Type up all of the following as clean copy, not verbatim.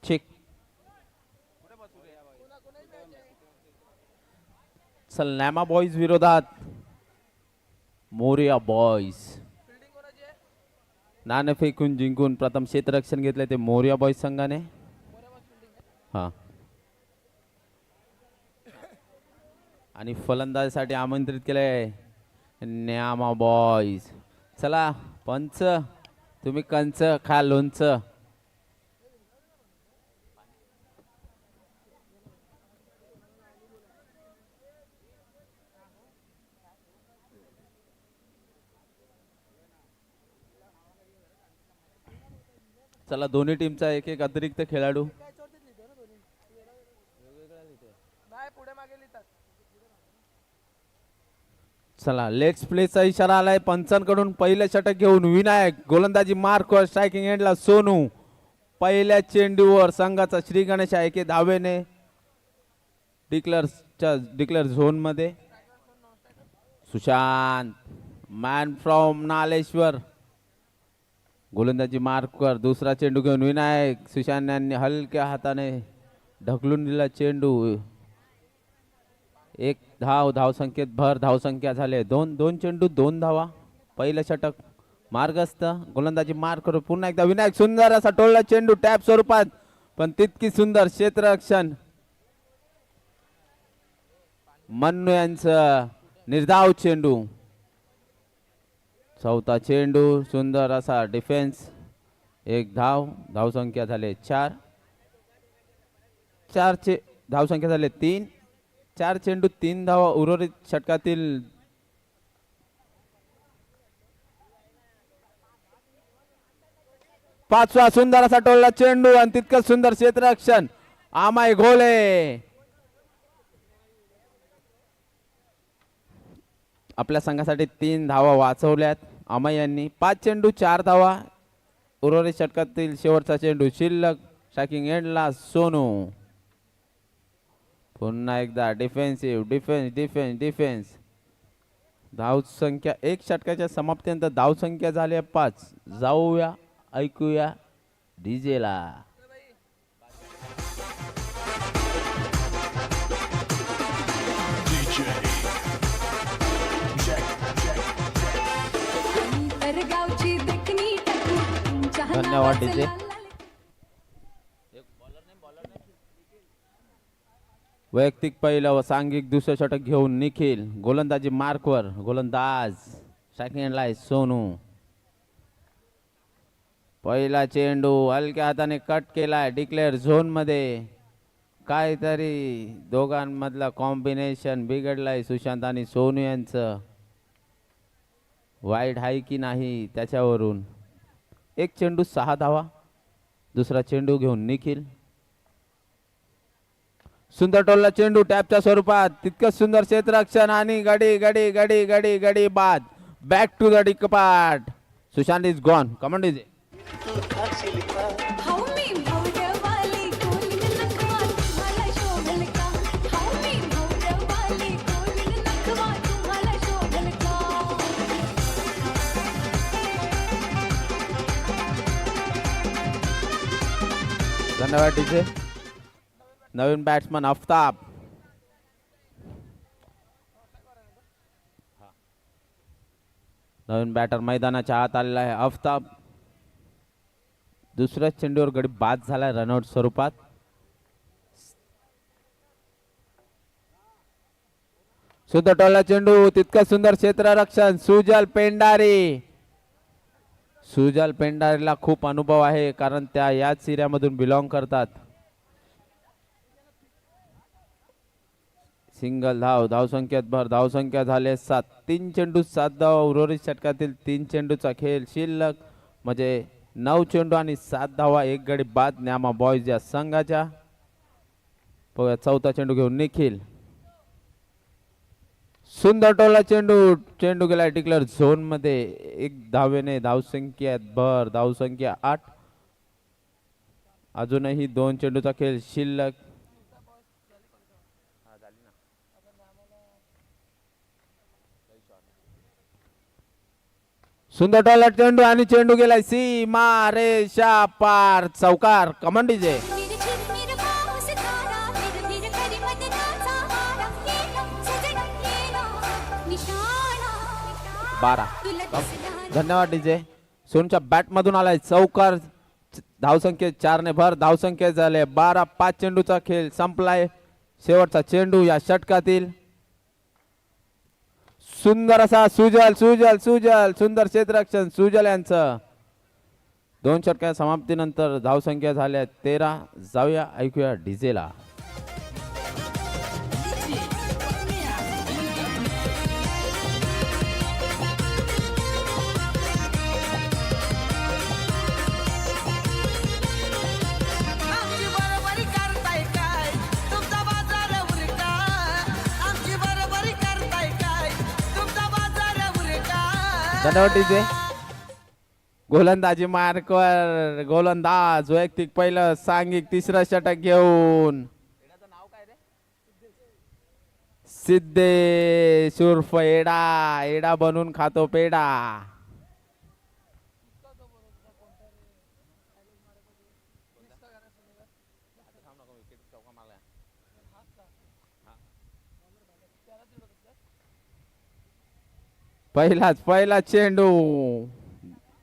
Check. चल नॅमा boys विरोधात Moriya boys. नाणं फेकून जिंकून प्रथम क्षेत्ररक्षण घेतले ते मोरिया बॉईज संघाने. हा आणि फलंदाजीसाठी आमंत्रित केले न्यामा बॉईज. चला पंच तुम्ही कंच खा लोणचं. चला दोन्ही टीमचा एक एक अतिरिक्त खेळाडू. चला लेट्स प्लेचा इशारा आलाय पंचांकडून. पहिले षटक घेऊन विनायक गोलंदाजी मार्कवर. स्ट्रायकिंग एंडला सोनू. पहिल्या चेंडूवर संघाचा श्री गणेश एके धावेने डिक्लेअर झोन मध्ये. सुशांत मॅन फ्रॉम नालेश्वर गोलंदाजी मार्कवर. दुसरा चेंडू घेऊन विनायक. सुशांत यांनी हलक्या हाताने ढकलून दिला चेंडू. एक धावसंख्येत भर. धावसंख्या झाले दोन चेंडू 2 धावा. पहिलं षटक मार्गस्थ. गोलंदाजी मार्कवर पुन्हा एकदा विनायक. सुंदर असा टोळला चेंडू टॅप स्वरूपात पण तितकी सुंदर क्षेत्ररक्षण. मन्नू यांचं निर्धाव चेंडू. चौथा चेंडू सुंदर असा डिफेन्स. एक धावसंख्या झाले 4. धावसंख्या झाले 3. 4 चेंडू 3 धावा. उर्वरित षटकातील पाचवा सुंदर असा टोलला चेंडू आणि तितकंच सुंदर क्षेत्ररक्षण. आमाय घोले आपल्या संघासाठी 3 धावा वाचवल्यात आमाय यांनी. 5 चेंडू 4 धावा. उर्वरित षटकातील शेवटचा चेंडू शिल्लक. स्ट्रायकिंग एंडला सोनू. पुन्हा एकदा डिफेन्सिव्ह डिफेन्स. धावसंख्या एक षटकाच्या समाप्तीनंतर धावसंख्या झाली 5. जाऊया ऐकूया डीजेला. धन्यवाद डीजे. वैयक्तिक पहिलं व सांघिक दुसरं षटक घेऊन निखिल. गोलंदाजी मार्कवर. गोलंदाज स्ट्रायकिंग लाय सोनू. पहिला चेंडू हलक्या हाताने कट केलाय डिक्लेअर झोन मध्ये. काहीतरी दोघांमधला कॉम्बिनेशन बिघडलाय सुशांत आणि सोनू यांचं. वाईड आहे की नाही त्याच्यावरून. एक चेंडू 6 धावा. दुसरा चेंडू घेऊन निखिल. सुंदर टोलला चेंडू टॅपच्या स्वरूपात. तितकंच सुंदर क्षेत्ररक्षण आणि गडी बाद. बॅक टू द डिकपाट. Sushant is gone. Command is धन्यवाद डीजे. नवीन बॅट्समन आफ्ताब. नवीन बॅटर मैदानाच्या आत आलेला आहे आफ्ताब. दुसऱ्या चेंडूवर गडी बाद झालाय रनआउट स्वरूपात. सुंदर टोलला चेंडू. तितकं सुंदर क्षेत्ररक्षण. सुजल पेंडारीला खूप अनुभव आहे कारण त्या याच सिऱ्यामधून बिलॉंग करतात. सिंगल धावसंख्येत भर. धावसंख्या झाले 7. 3 चेंडू 7 धावा. उर्वरित षटकातील 3 चेंडूचा खेळ शिल्लक म्हणजे 9 चेंडू आणि 7 धावा. एक गडी बाद न्यामा बॉईज या संघाच्या. चौथा चेंडू घेऊन निखिल. सुंदर टोला चेंडू गेला डिक्लेअर झोन मध्ये. एक धावेने धावसंख्येत भर. धावसंख्या 8. अजूनही 2 चेंडूचा खेळ शिल्लक. सुंदर टॉलर चेंडू आणि चेंडू गेलाय सीमा रेषा पार. चौकार. Command DJ. 12. धन्यवाद डीजे. सोनूच्या बॅट मधून आलाय चौकार. धावसंख्येत 4 ने भर. धावसंख्येत झाले 12. 5 चेंडूचा खेळ संपलाय. शेवटचा चेंडू या षटकातील. सुंदर असा सुजल सुजल सुजल सुंदर क्षेत्ररक्षण सुजल यांचं. 2 षटकाच्या समाप्तीनंतर धावसंख्या झाल्या 13. जाऊया ऐकूया डीजेला. धन्यवाद डीजे. गोलंदाजी मार्कवर गोलंदाज वैयक्तिक पहिलं सांघिक तिसरं षटक घेऊन सिद्धेश उर्फ एडा. एडा बनून खातो पेडा. पहिला चेंडू.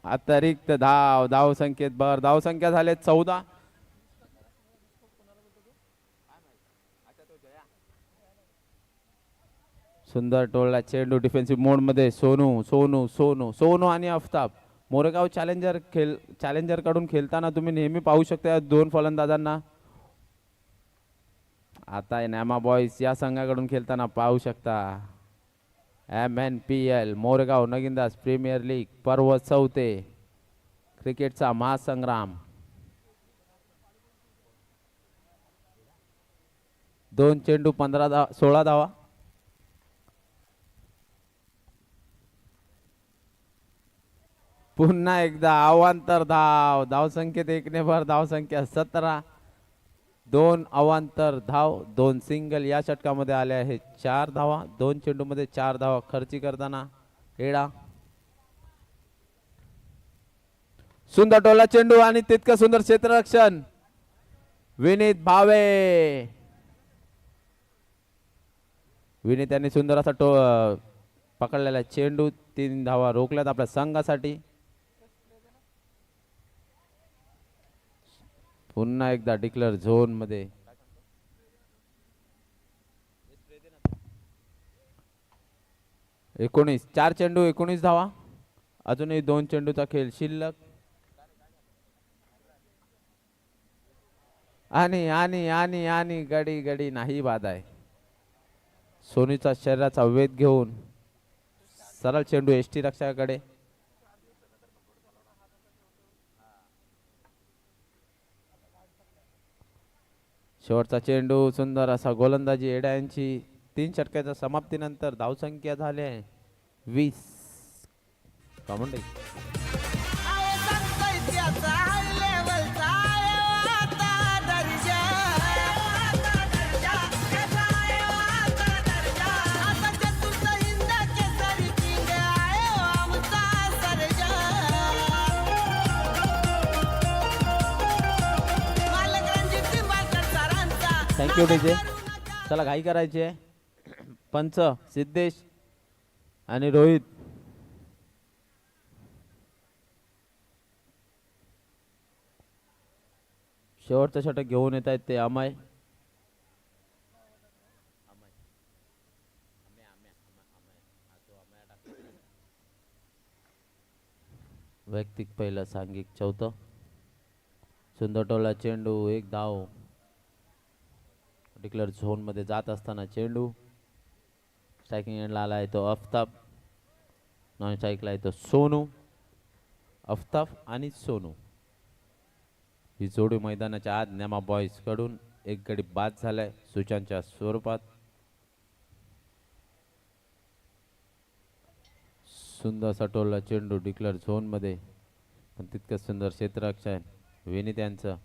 अतिरिक्त धाव संख्येत भर. धाव संख्या झाले 14. सुंदर टोळला चेंडू डिफेन्सिव्ह मोड मध्ये. सोनू सोनू सोनू सोनू आणि आफताब. मोरेगाव चॅलेंजर कडून खेळताना तुम्ही नेहमी पाहू शकता या 2 फलंदाजांना. आता नॅमा बॉयज या संघाकडून खेळताना पाहू शकता. MNPL मोरेगाव नगिंदास प्रीमियर लीग पर्व 4 क्रिकेटचा महासंग्राम. 2 चेंडू 16 धावा. पुन्हा एकदा अवांतर धाव. धावसंख्येत 1 ने भर. धावसंख्या 17. 2 अवांतर धाव 2 सिंगल या षटकामध्ये आले आहे. 4 धावा. 2 चेंडू मध्ये 4 धावा खर्ची करताना एडा. सुंदर टोला चेंडू आणि तितकं सुंदर क्षेत्ररक्षण विनीत भावे. विनीत यांनी सुंदर असा पकडलेला चेंडू. 3 धावा रोखल्यात आपल्या संघासाठी. पुन्हा एकदा डिक्लेअर झोन मध्ये. एकोणीस. 4 चेंडू 19 धावा. अजूनही 2 चेंडूचा खेळ शिल्लक. आणि आणि आणि आणि गडी गडी नाही बाद आहे. सोनीचा शरीराचा वेध घेऊन सरळ चेंडू एसटी रक्षकाकडे. शेवटचा चेंडू. सुंदर असा गोलंदाजी एडा यांची. 3 षटकाच्या समाप्तीनंतर धावसंख्या झाली 20. कॉमेंट. Thank you DJ. चला घाई करायची आहे. पंच सिद्धेश आणि रोहित. शेवटचं षटक घेऊन येत आहेत ते अमय. वैयक्तिक पहिलं सांघिक 4. सुंदर टोला चेंडू 1 धाव. डिक्लेअर झोन मध्ये जात असताना चेंडू. स्ट्रायकिंग एंडला आला आहे तो आफताब. नॉन स्ट्राईकला आहे तो सोनू. आफताब आणि सोनू ही जोडी मैदानाच्या आत नेमा बॉयज कडून एक गडी बाद झालाय सूचनाच्या स्वरूपात. सुंदर सटोलला चेंडू डिक्लेअर झोन मध्ये. पण तितकं सुंदर क्षेत्ररक्षण विनीत यांचं.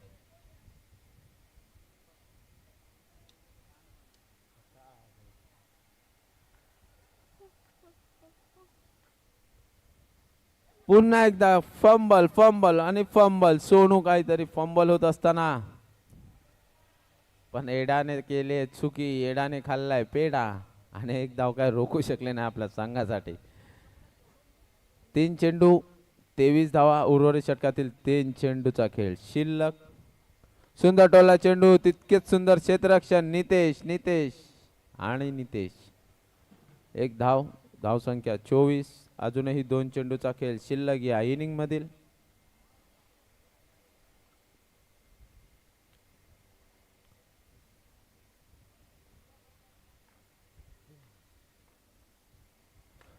पुन्हा एकदा फंबल फंबल आणि फंबल. सोनू काहीतरी फंबल होत असताना पण एडाने केले चुकी. एडाने खाल्लाय पेडा आणि एक धाव काय रोखू शकले नाही आपल्या संघासाठी. तीन चेंडू 23 धावा उर्वरित षटकातील 3 चेंडूचा खेळ शिल्लक. सुंदर टोला चेंडू तितकेच सुंदर क्षेत्ररक्षण नितेश नितेश आणि नितेश. एक धाव धाव संख्या 24. अजूनही 2 चेंडूचा खेळ शिल्लक या इनिंग मधील.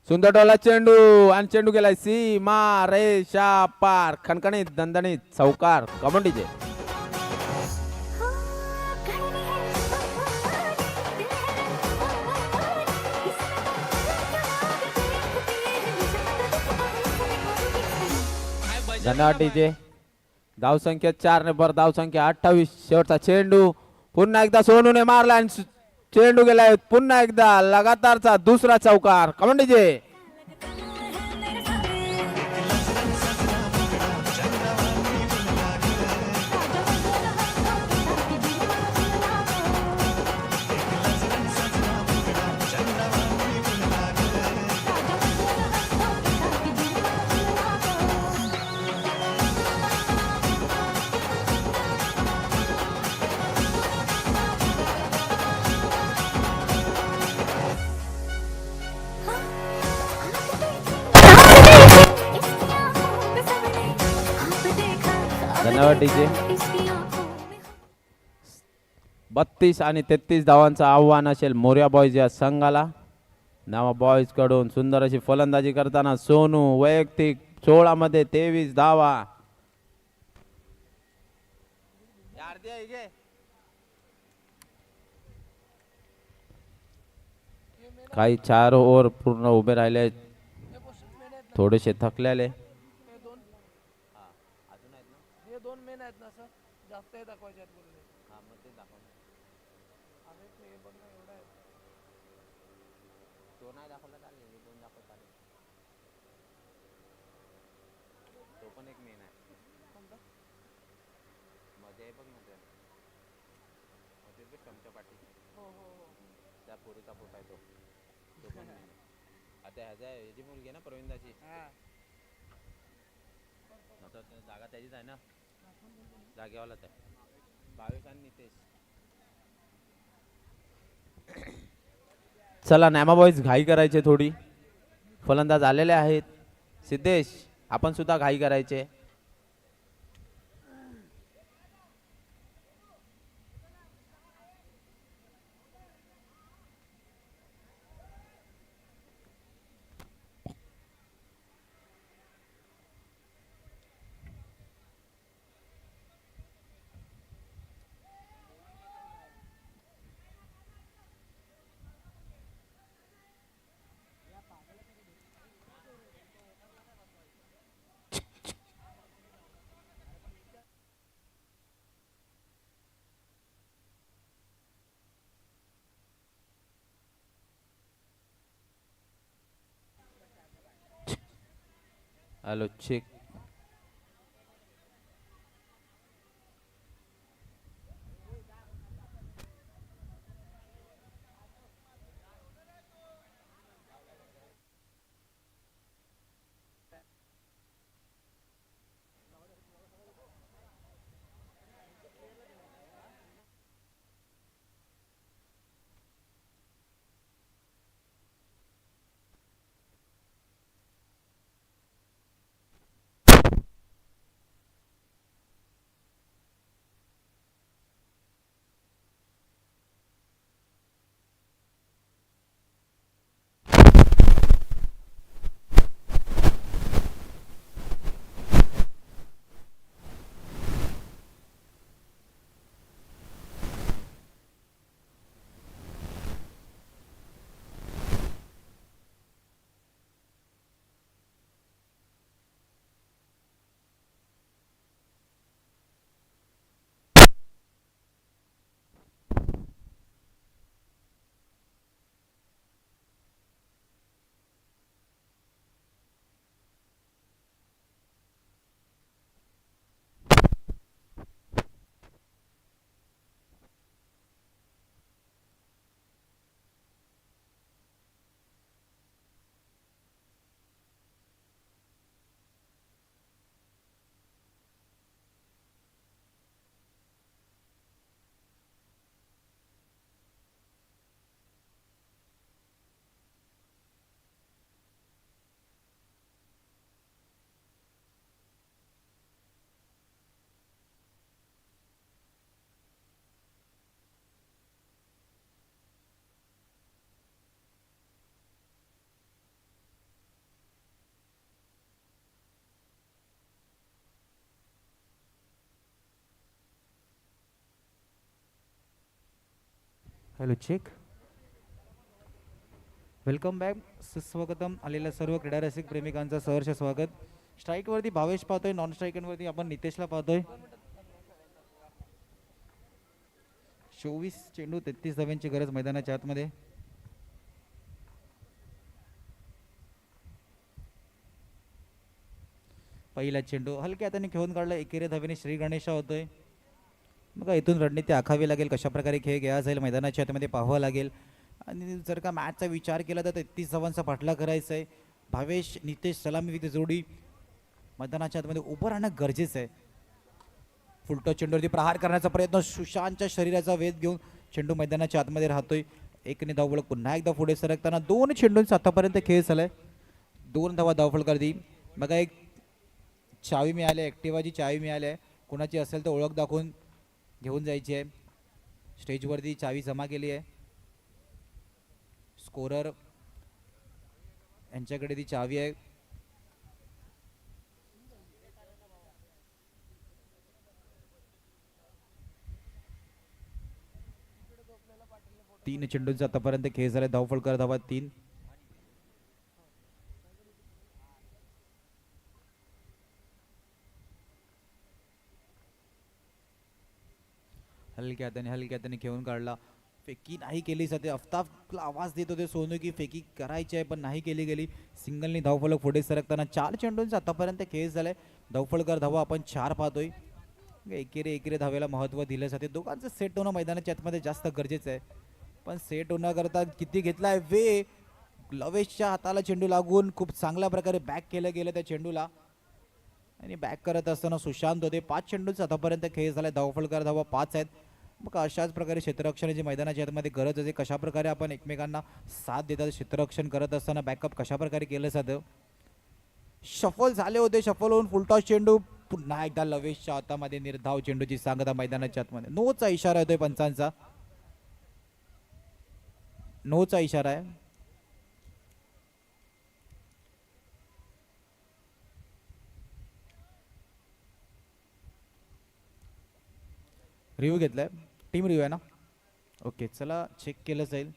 सुंदर टोला चेंडू आणि चेंडू गेलाय सीमा रेषा पार. खणखणीत दणदणीत चौकार कबड्डीचे. धन्यवाद डीजे. धाव संख्या 4 ने भर धाव संख्या 28. शेवटचा चेंडू पुन्हा एकदा सोनूने मारला आणि चेंडू गेलाय पुन्हा एकदा लगातारचा दुसरा चौकार कबड्डीचे. धन्यवाद डीजे. 32 आणि 33 धावांचं आव्हान असेल मोर्या बॉयज या संघाला. नावा बॉयज कडून सुंदर अशी फलंदाजी करताना सोनू वैयक्तिक 16 मध्ये 23 धावा. काही 4 ओव्हर पूर्ण उभे राहिले थोडेसे थकलेले. मुलगी ना प्रवीणदाची जागा त्याचीच आहे ना जागेवालाच आहे. 22 आणि नितेश. चला नॅमा बॉयज घाई करायचे थोडी. फलंदाज आलेले आहेत. सिद्धेश आपण सुद्धा घाई करायचे. Hello check. Hello check. Welcome back. सुस्वागतम. आलेल्या सर्व क्रीडा रसिक प्रेमिकांचं सहर्ष स्वागत. स्ट्राईकवरती भावेश पाहतोय, नॉन स्ट्राईकवरती आपण नितेशला पाहतोय. 24 चेंडू 33 धाव्यांची गरज मैदानाच्या आतमध्ये. पहिला चेंडू हलक्या हाताने खेळून काढला, एकेरी धावेने श्री गणेशा होतोय. मग इथून रणनीती आखावी लागेल, कशा प्रकारे खेळ घ्यायला जाईल मैदानाच्या आतमध्ये पाहावं लागेल. आणि जर का मॅचचा विचार केला तर 33 धावांचा पाठला करायचा आहे. भावेश नितेश सलामी विथ जोडी मैदानाच्या आतमध्ये उभं राहणं गरजेचं आहे. फुलटो चेंडूवरती प्रहार करण्याचा प्रयत्न, सुशांतच्या शरीराचा वेध घेऊन चेंडू मैदानाच्या आतमध्ये राहतोय. एकने धावफलक पुन्हा एकदा पुढे सरकताना 2 चेंडूंचा आतापर्यंत खेळ झालाय. 2 धावा धावफलकावरती. बघा एक चावी मिळाली, ॲक्टिवाची चावी मिळाली आहे. कोणाची असेल तर ओळख दाखवून घेऊन जायची आहे. स्टेजवरती चावी जमा केली आहे. स्कोरर यांच्याकडे ती चावी आहे. तीन चेंडूंचा आतापर्यंत खेळ झाला. धावफलकर धावा 3. हलक्या हाताने खेळून काढला. फेकी नाही केली जाते. अफ्ताबला आवाज देत होते सोनू की फेकी करायची आहे पण नाही केली गेली. सिंगलनी धावफलक पुढे सरकताना 4 चेंडूंचा आतापर्यंत खेळ झालाय. धावफलकर धावा आपण 4 पाहतोय. एकेरी धावेला महत्त्व दिलं जाते. दोघांचं सेट होणं मैदानाच्या आतमध्ये जास्त गरजेचं आहे. पण सेट होण्याकरता किती घेतलाय वे. लवेशच्या हाताला चेंडू लागून खूप चांगल्या प्रकारे बॅक केलं गेलं त्या चेंडूला. आणि बॅक करत असताना सुशांत होते. 5 चेंडूंचा आतापर्यंत खेळ झालाय. धावफलकर धावा 5 आहेत. मग अशाच प्रकारे क्षेत्ररक्षणाची मैदानाच्या आतमध्ये गरज आहे. कशा प्रकारे आपण एकमेकांना साथ देतात, क्षेत्ररक्षण करत असताना बॅकअप कशा प्रकारे केलं जातं. शफल झाले होते. शफल होऊन फुलटॉस चेंडू पुन्हा एकदा लवेशच्या हातामध्ये निर्धाव चेंडूची सांगता मैदानाच्या आतमध्ये. नोचा इशारा येतोय पंचांचा. नोचा इशारा आहे. रिव्ह्यू घेतलाय. टीम रिव्ह्यू आहे ना. ओके चला चेक केलं जाईल.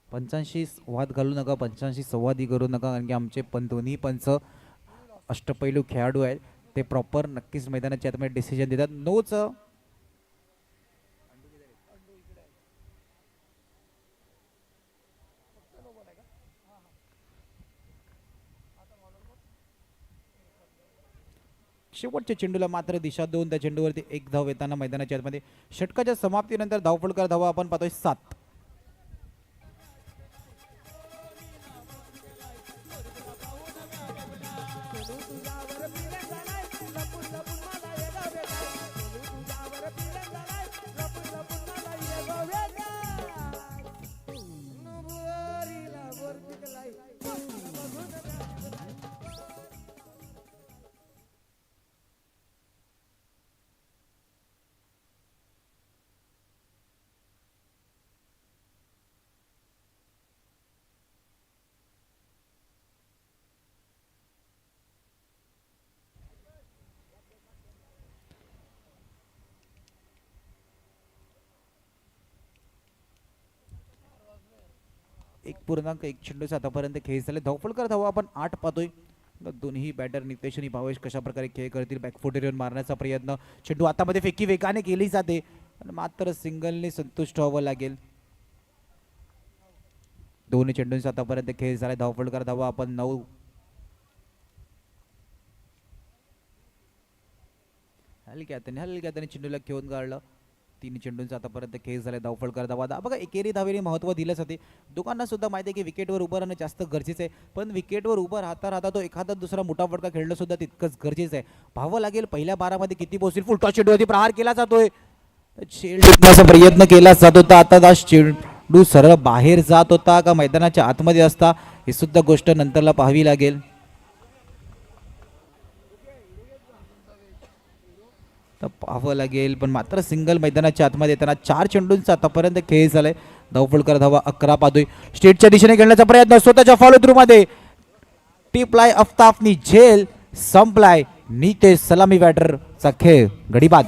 पंचांशी वाद घालू नका, पंचांशी संवादही करू नका, कारण की आमचे दोन्ही पंच अष्टपैलू खेळाडू आहेत. ते प्रॉपर नक्कीच मैदानाच्या आतमध्ये डिसिजन देतात. नोच शेवटच्या चेंडूला मात्र दिशा देऊन त्या चेंडूवरती 1 धाव येताना मैदानाच्या आतमध्ये. षटकाच्या समाप्तीनंतर धावफलकर धावा आपण पाहतोय 7. एक पूर्णांक 1 चेंडूचा आतापर्यंत खेळ झाले. धावफलकर धावा आपण 8 पाहतोय. दोन्ही बॅटर नितेश आणि भावेश कशा प्रकारे खेळ करतील. बॅकफुटर येऊन मारण्याचा प्रयत्न. चेंडू आतामध्ये फेकी वेगाने केली जाते, मात्र सिंगलने संतुष्ट व्हावं लागेल. दोन्ही चेंडूंचा आतापर्यंत खेळ झालाय. धावफलकर धावा आपण 9. हलक्या हाताने चेंडूला घेऊन काढलं. 3 चेंडूंचा आतापर्यंत खेळ झालाय. धावफलकर धावा बघा एकेरी धावेने महत्त्व दिलं जाते. दोघांना सुद्धा माहिती आहे की विकेटवर उभं राहणं जास्त गरजेचं आहे, पण विकेटवर उभं राहता तो एखादा दुसरा मोठा फटका खेळणं सुद्धा तितकंच गरजेचं आहे. पाहावं लागेल पहिल्या 12 मध्ये किती पोहोचतील. फुलटॉस चेंडूवरती प्रहार केला जातोय. चेंडूचा प्रयत्न केला जात होता. आता हा चेंडू सरळ बाहेर जात होता का मैदानाच्या आतमध्ये असता, ही सुद्धा गोष्ट नंतरला पाहावी लागेल. तर पाहावं लागेल, पण मात्र सिंगल मैदानाच्या आतमध्ये येताना 4 चेंडूंचा आतापर्यंत खेळ झालाय. धावफलकर धावा 11 पाहतोय. स्टेटच्या दिशेने खेळण्याचा प्रयत्न स्वतःच्या फॉलो थ्रू मध्ये टिपलाय. अफ्ताफनी झेल संपलाय. नितेश सलामी बॅटरचा खेळ गडीबाद.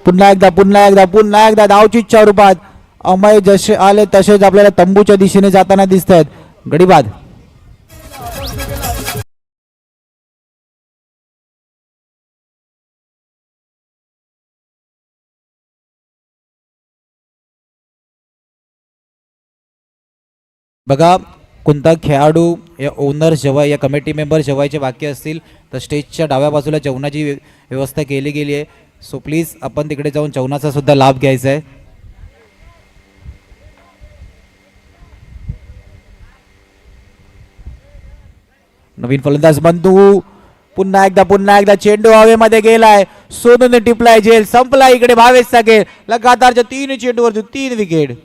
पुन्हा एकदा धावचीच्या रूपात अमय जसे आले तसेच आपल्याला तंबूच्या दिशेने जाताना दिसत आहेत. गडीबाद. बघा कोणता खेळाडू या ओनर जेव्हा या कमिटी मेंबर जेवायचे बाकी असतील तर स्टेजच्या डाव्या बाजूला जेवणाची व्यवस्था केली गेली आहे. सो प्लीज आपण तिकडे जाऊन जेवणाचा सुद्धा लाभ घ्यायचा आहे. नवीन फलंदाज बंधू पुन्हा एकदा चेंडू हवेमध्ये गेलाय. सोनूने टिपलाय झेल संपला. इकडे भावेशचा खेळ लगातारच्या 3 चेंडूवरती 3 विकेट.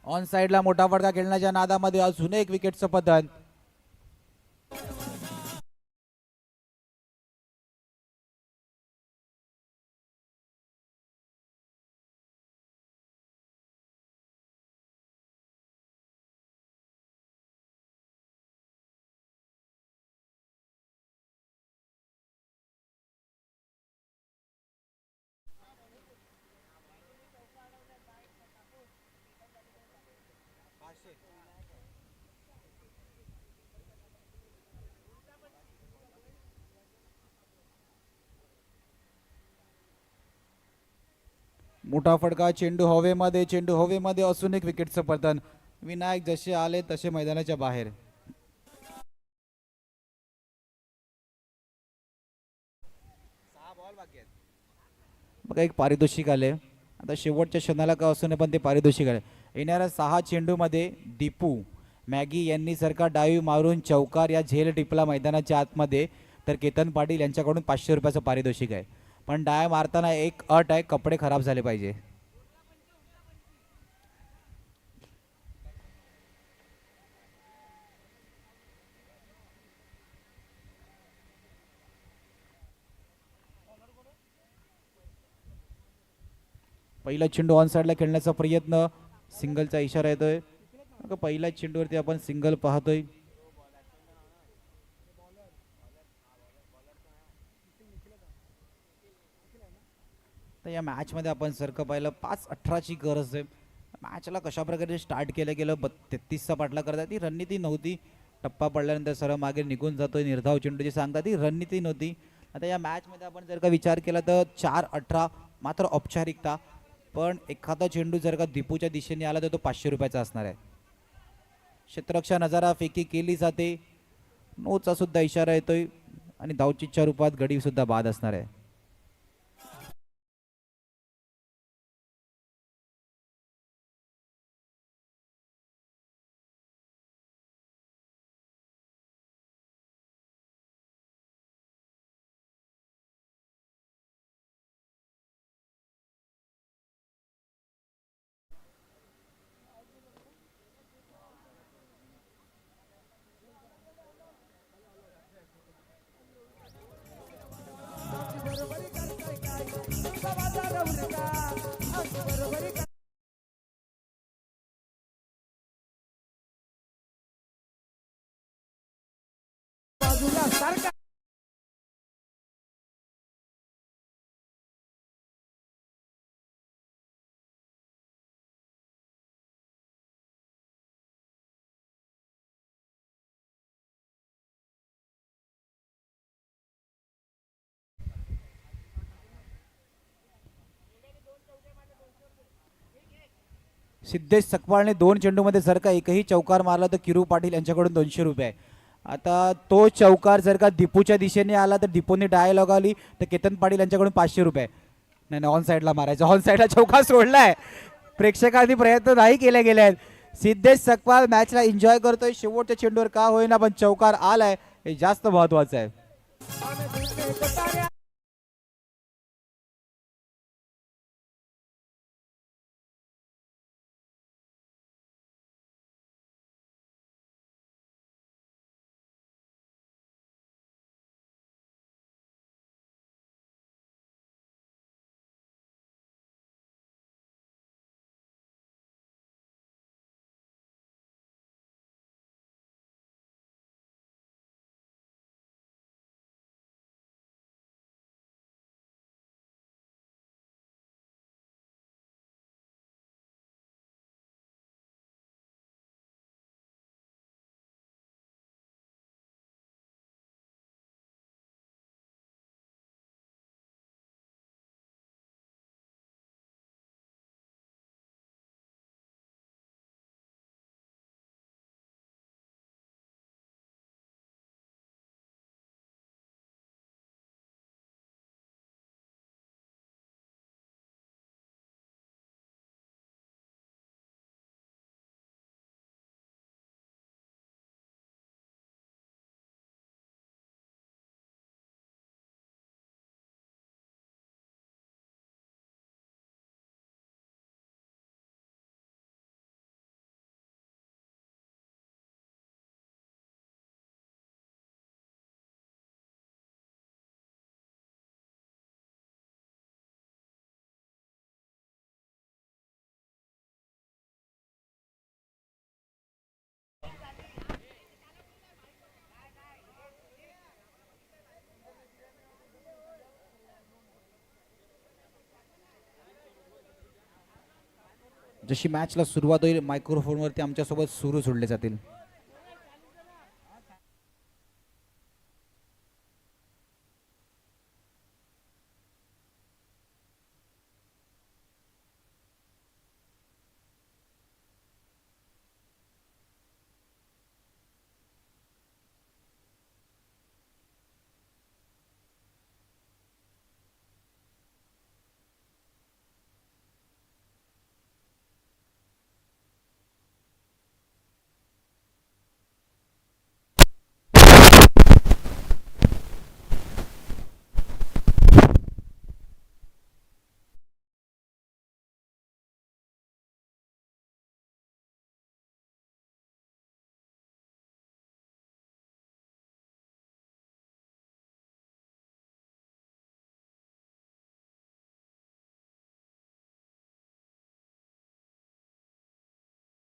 ऑन साइडला मोठा फटका खेळण्याच्या नादामध्ये अजून एक विकेटचं पतन. मोठा फटका, चेंडू हवेमध्ये, चेंडू हवेमध्ये असून एक विकेटचं पतन. विनायक जसे आले तसे मैदानाच्या बाहेर. बघा एक पारितोषिक आले. आता शेवटच्या क्षणाला का असू नये पण ते पारितोषिक आले. येणाऱ्या 6 चेंडूमध्ये दीपू मॅगी यांनी सरका डाईव्ह मारून चौकार या झेल टिपला मैदानाच्या आतमध्ये, तर केतन पाटील यांच्याकडून 500 रुपयाचं पारितोषिक आहे. पण डाय मारताना एक अट आहे, कपडे खराब झाले पाहिजे. पहिला चेंडू ऑन साईडला खेळण्याचा प्रयत्न, सिंगलचा इशारा येतोय. पहिल्या चेंडूवरती आपण सिंगल पाहतोय. तर या मॅचमध्ये आपण सारखं पाहिलं 5-18ची गरज आहे. मॅचला कशा प्रकारे स्टार्ट केलं गेलं, 33चा पाठला करतात, ती रणनीती नव्हती. टप्पा पडल्यानंतर सर्व मागे निघून जातोय, निर्धाव चेंडूची सांगतात ती रणनीती नव्हती. आता या मॅचमध्ये आपण जर का विचार केला तर 4-18 मात्र औपचारिकता. पण एखादा चेंडू जर का दीपूच्या दिशेने आला तर तो 500 रुपयाचा असणार आहे. क्षेत्ररक्षण नजारा फेकी केली जाते, नोचा सुद्धा इशारा येतोय आणि धावचीच्या रूपात गडी सुद्धा बाद असणार आहे. सिद्धेश सकपाळने 2 चेंडूमध्ये जर का एकही चौकार मारला तर किरू पाटील यांच्याकडून 200 रुपये. आता तो चौकार जर का दीपूच्या दिशेने आला तर दीपूने डायलॉग आली तर केतन पाटील यांच्याकडून 500 रुपये. नाही ऑन साईडला मारायचं, ऑन साईडला चौकार सोडलाय. प्रेक्षकांनी प्रयत्न नाही केले गेले आहेत. सिद्धेश सकपाळ मॅचला एन्जॉय करतोय. शेवटच्या चेंडूवर का होईना पण चौकार आलाय, हे जास्त महत्वाचं आहे. जशी मॅचला सुरुवात होईल मायक्रोफोनवरती आमच्यासोबत सुरू सोडले जातील.